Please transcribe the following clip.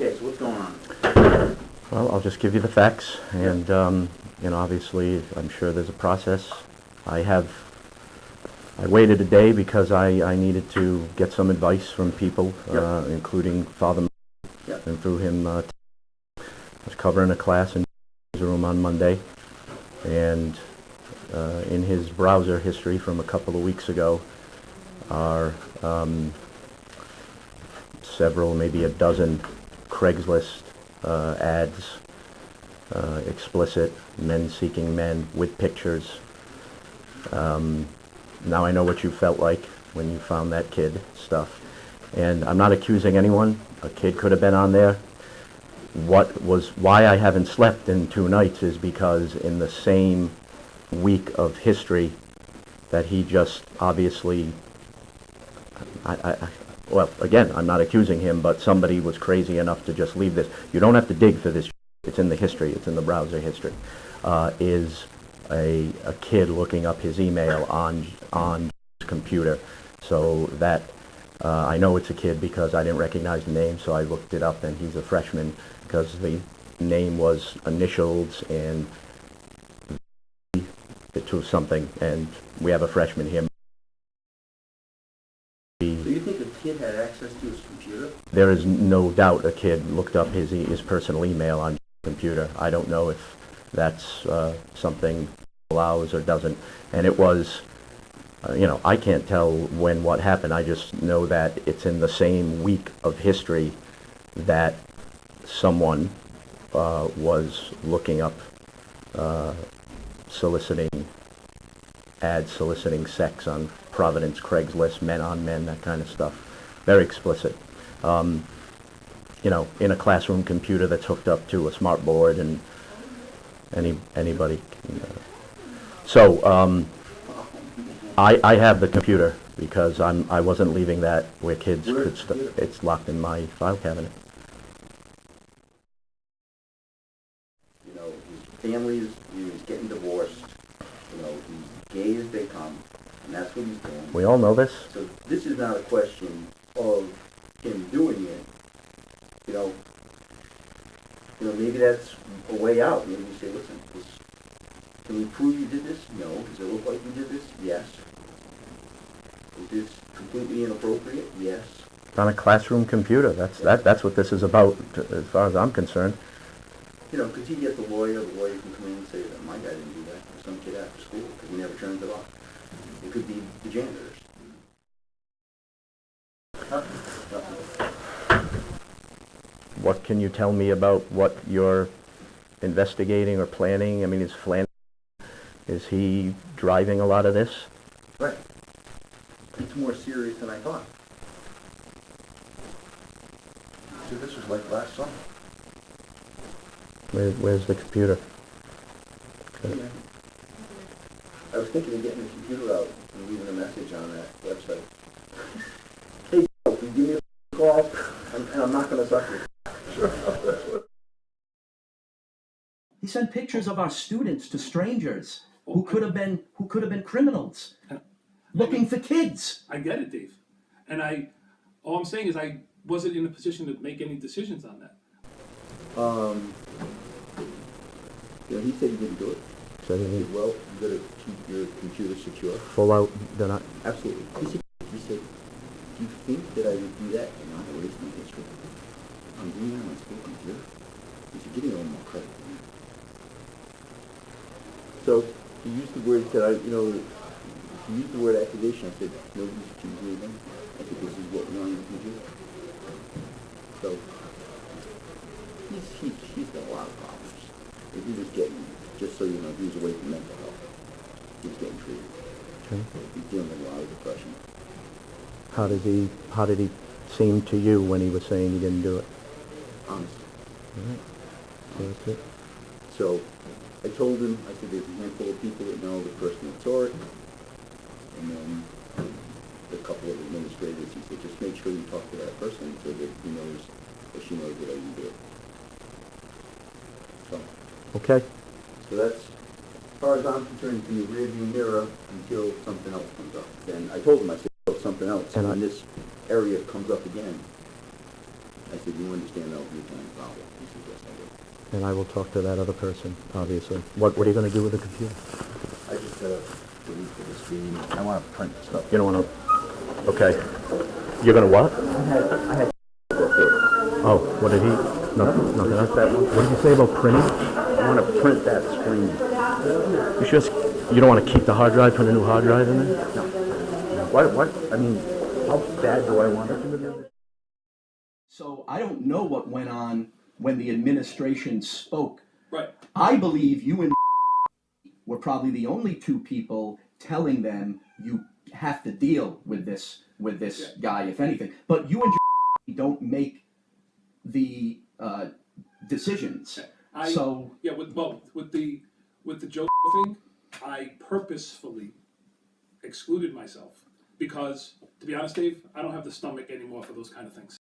Okay, so what's going on? Well, I'll just give you the facts, and you know, obviously, I'm sure there's a process. I waited a day because I needed to get some advice from people, including Father, and through him. I was covering a class in his room on Monday, and in his browser history from a couple of weeks ago are several, maybe a dozen Craigslist ads, explicit, men seeking men with pictures. Now I know what you felt like when you found that kid stuff. And I'm not accusing anyone. A kid could have been on there. Why I haven't slept in 2 nights is because in the same week of history that he just obviously, well, again, I'm not accusing him, but somebody was crazy enough to just leave this. You don't have to dig for this. It's in the history. It's in the browser history. Is a kid looking up his email on his computer. So that, I know it's a kid because I didn't recognize the name, so I looked it up, and he's a freshman because the name was initials and to something, and we have a freshman here. So you think a kid had access to his computer? There is no doubt a kid looked up his personal email on his computer. I don't know if that's something allows or doesn't. And it was, you know, I can't tell when what happened. I just know that it's in the same week of history that someone was looking up soliciting sex on Providence, Craigslist, men on men, that kind of stuff. Very explicit. You know, in a classroom computer that's hooked up to a smart board, and anybody can. So I have the computer because I wasn't leaving that where kids could it's locked in my file cabinet. You know, his family is getting divorced. You know, he's gay as they come, and that's what he's doing. We all know this. So this is not a question of him doing it. You know, maybe that's a way out. Maybe you say, listen, can we prove you did this? No. Does it look like you did this? Yes. Is this completely inappropriate? Yes. It's on a classroom computer. That's what this is about, as far as I'm concerned. You know, because he gets the lawyer can come in and say that my guy didn't do that, or some kid after school, because he never turns it off. It could be the janitors. What can you tell me about what you're investigating or planning? I mean, is he driving a lot of this? Right. It's more serious than I thought. So this was like last summer. Where's the computer? Okay. Yeah. I was thinking of getting the computer out and leaving a message on that website. Hey, can you give me a call? And I'm not going to suck you. He sent pictures of our students to strangers who could have been criminals, looking for kids. I get it, Dave, and all I'm saying is I wasn't in a position to make any decisions on that. You know, he said he didn't do it. So He said, well, you got to keep your computer secure. full out, they're not. Absolutely. He said, do you think that I would do that and not erase my history? I'm doing that on my school computer. He said, give me a little more credit. So he used the word that he used the word accusation. I said, nobody's accusing me again. I think this is what we're on the computer. So he's got a lot of problems. If he was getting, just so you know, he was away from mental health. He was getting treated. Okay. He's dealing with a lot of depression. How did he seem to you when he was saying he didn't do it? Honestly. All right. So that's it. So I told him, I said, there's a handful of people that know the person that saw it, and then a couple of administrators. He said, just make sure you talk to that person so that he knows or she knows what I can do. So. Okay. So that's, as far as I'm concerned, in the rearview mirror until something else comes up. And I told him, I said, oh, something else. And when this area comes up again, I said, you understand that will be a time problem? He said, yes, I do. And I will talk to that other person, obviously. What are you gonna do with the computer? I just gotta delete the screen. I wanna print stuff. You don't wanna, okay. You're gonna what? I had Oh, what did he, nothing else? What did you say about printing? I wanna print that screen. You don't wanna keep the hard drive, put a new hard drive in there? No. What, I mean, how bad do I want it? So I don't know what went on when the administration spoke. Right. I believe you and were probably the only two people telling them you have to deal with this guy, if anything. But you and don't make the decisions. So Yeah, with the Joe thing, I purposefully excluded myself because, to be honest, Dave, I don't have the stomach anymore for those kind of things.